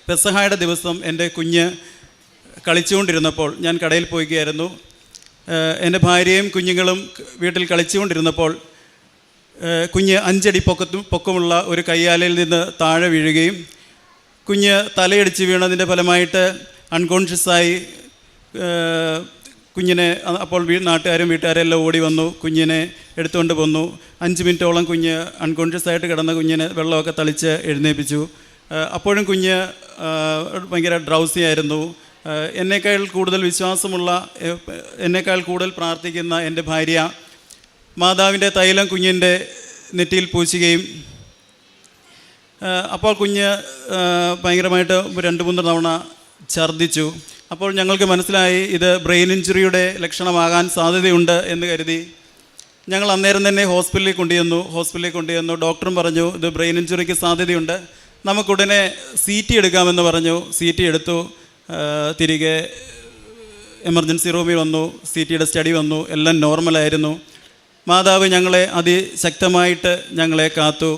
പെസഹായുടെ ദിവസം എൻ്റെ കുഞ്ഞ് കളിച്ചുകൊണ്ടിരുന്നപ്പോൾ ഞാൻ കടയിൽ പോയിക്കുകയായിരുന്നു. എൻ്റെ ഭാര്യയും കുഞ്ഞുങ്ങളും വീട്ടിൽ കളിച്ചുകൊണ്ടിരുന്നപ്പോൾ കുഞ്ഞ് 5 അടി പൊക്കമുള്ള ഒരു കയ്യാലയിൽ നിന്ന് താഴെ വീഴുകയും കുഞ്ഞ് തലയടിച്ച് വീണതിൻ്റെ ഫലമായിട്ട് അൺകോൺഷ്യസായി കുഞ്ഞിനെ അപ്പോൾ നാട്ടുകാരും വീട്ടുകാരെല്ലാം ഓടി വന്നു, കുഞ്ഞിനെ എടുത്തുകൊണ്ട് വന്നു. 5 മിനിറ്റോളം കുഞ്ഞ് അൺകോൺഷ്യസ് ആയിട്ട് കിടന്ന കുഞ്ഞിനെ വെള്ളമൊക്കെ തളിച്ച് എഴുന്നേൽപ്പിച്ചു. അപ്പോഴും കുഞ്ഞ് ഭയങ്കര ഡ്രൗസി ആയിരുന്നു. എന്നേക്കാൾ കൂടുതൽ വിശ്വാസമുള്ള, എന്നേക്കാൾ കൂടുതൽ പ്രാർത്ഥിക്കുന്ന എൻ്റെ ഭാര്യ മാതാവിൻ്റെ തൈലം കുഞ്ഞിൻ്റെ നെറ്റിയിൽ പൂശുകയും അപ്പോൾ കുഞ്ഞ് ഭയങ്കരമായിട്ട് 2-3 തവണ ഛർദ്ദിച്ചു. അപ്പോൾ ഞങ്ങൾക്ക് മനസ്സിലായി ഇത് ബ്രെയിൻ ഇഞ്ചുറിയുടെ ലക്ഷണമാകാൻ സാധ്യതയുണ്ട് എന്ന് കരുതി ഞങ്ങൾ അന്നേരം തന്നെ ഹോസ്പിറ്റലിൽ കൊണ്ടുചെന്നു. ഡോക്ടറും പറഞ്ഞു ഇത് ബ്രെയിൻ ഇഞ്ചുറിക്ക് സാധ്യതയുണ്ട്, നമുക്കുടനെ CT എടുക്കാമെന്ന് പറഞ്ഞു. CT എടുത്തു. തിരികെ എമർജൻസി റൂമിൽ വന്നു. CTയുടെ സ്റ്റഡി വന്നു. എല്ലാം നോർമലായിരുന്നു. മാതാവ് ഞങ്ങളെ അതിശക്തമായിട്ട് കാത്തു.